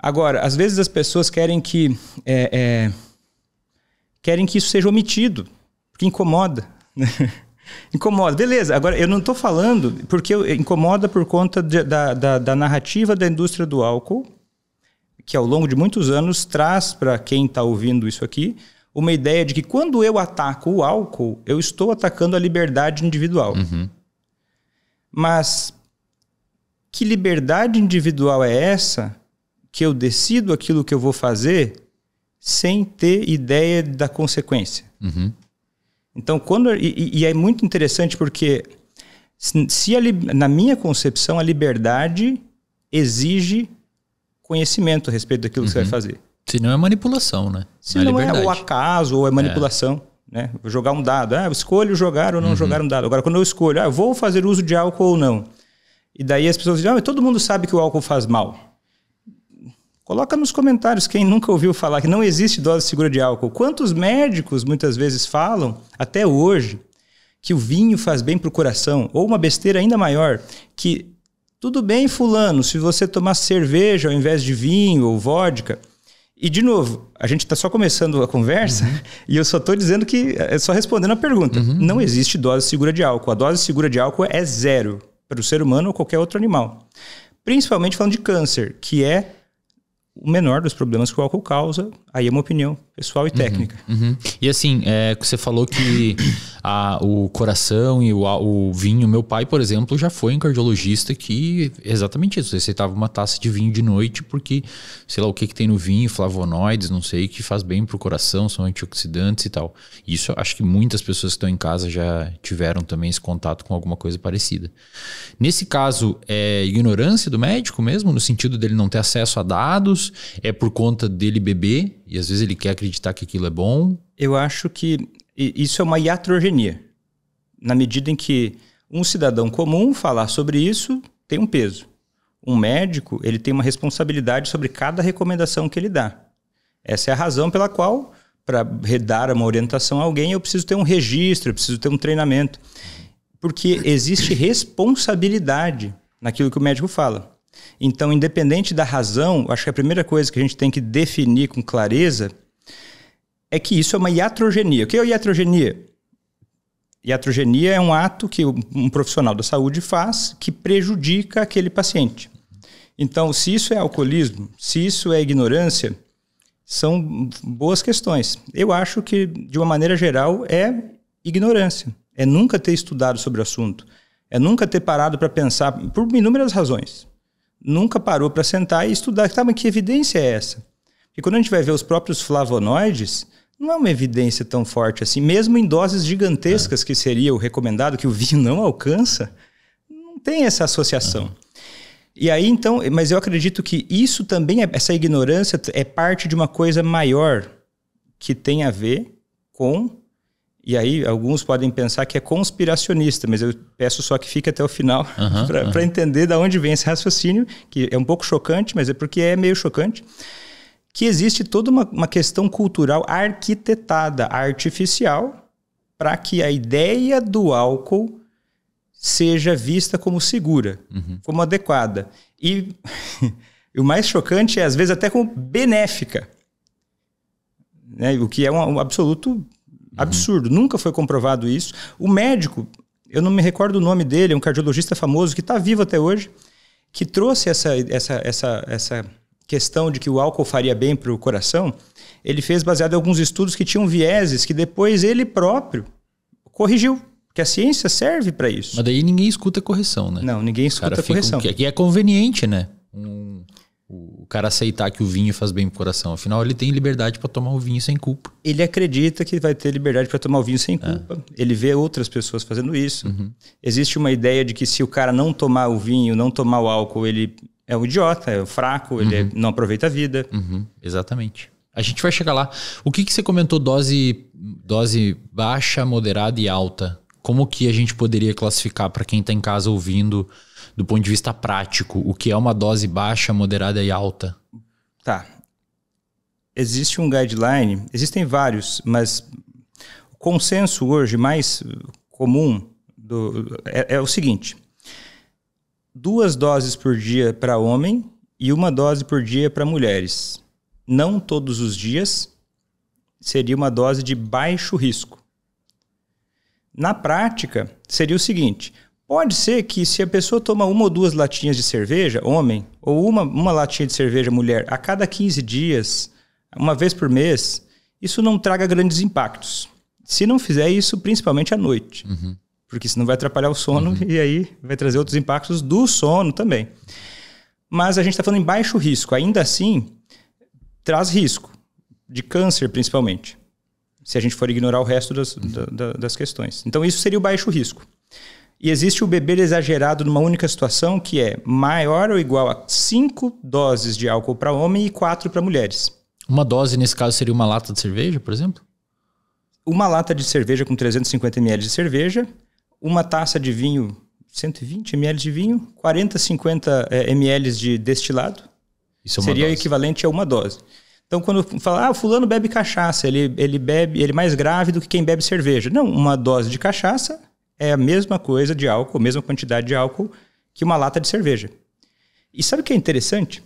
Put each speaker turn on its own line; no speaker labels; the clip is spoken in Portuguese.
Agora, às vezes as pessoas querem que isso seja omitido, porque incomoda. Incomoda, beleza. Agora, eu não estou falando porque incomoda por conta da narrativa da indústria do álcool, que ao longo de muitos anos traz para quem está ouvindo isso aqui uma ideia de que quando eu ataco o álcool, eu estou atacando a liberdade individual.
Uhum.
Mas que liberdade individual é essa que eu decido aquilo que eu vou fazer sem ter ideia da consequência?
Uhum.
Então, e é muito interessante porque na minha concepção a liberdade exige conhecimento a respeito daquilo que você vai fazer.
Se não é manipulação, né?
Se não é o acaso ou é manipulação. Né? Vou jogar um dado. Eu escolho jogar ou não jogar um dado. Agora, quando eu escolho, eu vou fazer uso de álcool ou não. E daí as pessoas dizem, todo mundo sabe que o álcool faz mal. Coloca nos comentários quem nunca ouviu falar que não existe dose segura de álcool. Quantos médicos muitas vezes falam, até hoje, que o vinho faz bem para o coração? Ou uma besteira ainda maior, que tudo bem, fulano, se você tomar cerveja ao invés de vinho ou vodka. E, de novo, a gente está só começando a conversa e eu só estou dizendo que, só respondendo a pergunta. Não existe dose segura de álcool. A dose segura de álcool é 0 para o ser humano ou qualquer outro animal. Principalmente falando de câncer, que é o menor dos problemas que o álcool causa. Aí é uma opinião pessoal e técnica.
E assim, você falou que o coração e o vinho, meu pai, por exemplo, já foi um cardiologista que exatamente isso, receitava uma taça de vinho de noite porque, sei lá o que tem no vinho, flavonoides, não sei, que faz bem pro coração, são antioxidantes e tal. Isso acho que muitas pessoas que estão em casa já tiveram também esse contato com alguma coisa parecida. Nesse caso, é ignorância do médico mesmo, no sentido dele não ter acesso a dados, é por conta dele beber e às vezes ele quer acreditar que aquilo é bom?
Eu acho que isso é uma iatrogenia. Na medida em que um cidadão comum falar sobre isso tem um peso. Um médico, ele tem uma responsabilidade sobre cada recomendação que ele dá. Essa é a razão pela qual, para dar uma orientação a alguém, eu preciso ter um registro, eu preciso ter um treinamento. Porque existe responsabilidade naquilo que o médico fala. Então, independente da razão, acho que a primeira coisa que a gente tem que definir com clareza é que isso é uma iatrogenia. O que é iatrogenia? Iatrogenia é um ato que um profissional da saúde faz que prejudica aquele paciente. Então, se isso é alcoolismo, se isso é ignorância, são boas questões. Eu acho que, de uma maneira geral, é ignorância. É nunca ter estudado sobre o assunto. É nunca ter parado para pensar, por inúmeras razões. Nunca parou para sentar e estudar. Que evidência é essa? Porque quando a gente vai ver os próprios flavonoides, não é uma evidência tão forte assim. Mesmo em doses gigantescas, que seria o recomendado, que o vinho não alcança, não tem essa associação. E aí, então, mas eu acredito que isso também, essa ignorância é parte de uma coisa maior que tem a ver com... E aí, alguns podem pensar que é conspiracionista, mas eu peço só que fique até o final para entender de onde vem esse raciocínio, que é um pouco chocante, mas é porque é meio chocante, que existe toda uma questão cultural arquitetada, artificial, para que a ideia do álcool seja vista como segura, como adequada. E o mais chocante é, às vezes, até como benéfica, né? O que é um absoluto... absurdo, nunca foi comprovado isso. O médico, eu não me recordo o nome dele, é um cardiologista famoso que está vivo até hoje, que trouxe essa questão de que o álcool faria bem para o coração. Ele fez baseado em alguns estudos que tinham vieses que depois ele próprio corrigiu, porque a ciência serve para isso.
Mas daí ninguém escuta correção, né?
Não, ninguém escuta correção.
Que é conveniente, né? O cara aceitar que o vinho faz bem pro coração. Afinal, ele tem liberdade para tomar o vinho sem culpa.
Ele acredita que vai ter liberdade para tomar o vinho sem culpa. Ele vê outras pessoas fazendo isso. Existe uma ideia de que se o cara não tomar o vinho, não tomar o álcool, ele é um idiota, é um fraco, ele não aproveita a vida.
Exatamente. A gente vai chegar lá. O que você comentou, dose baixa, moderada e alta? Como que a gente poderia classificar para quem está em casa ouvindo... do ponto de vista prático, o que é uma dose baixa, moderada e alta?
Tá. Existe um guideline, existem vários, mas o consenso hoje mais comum é o seguinte: 2 doses por dia para homem e 1 dose por dia para mulheres. Não todos os dias, seria uma dose de baixo risco. Na prática, seria o seguinte: pode ser que se a pessoa toma 1 ou 2 latinhas de cerveja, homem, ou uma latinha de cerveja, mulher, a cada 15 dias, uma vez por mês, isso não traga grandes impactos. Se não fizer isso, principalmente à noite. Porque senão vai atrapalhar o sono e aí vai trazer outros impactos do sono também. Mas a gente está falando em baixo risco. Ainda assim, traz risco de câncer, principalmente, se a gente for ignorar o resto das questões. Então, isso seria o baixo risco. E existe o beber exagerado numa única situação, que é maior ou igual a 5 doses de álcool para homem e 4 para mulheres.
Uma dose, nesse caso, seria uma lata de cerveja, por exemplo?
Uma lata de cerveja com 350 ml de cerveja, uma taça de vinho, 120 ml de vinho, 40, 50 ml de destilado. Isso seria equivalente a 1 dose. Então, quando fala, fulano bebe cachaça, ele é mais grave do que quem bebe cerveja. Não, 1 dose de cachaça é a mesma coisa de álcool, a mesma quantidade de álcool que uma lata de cerveja. E sabe o que é interessante?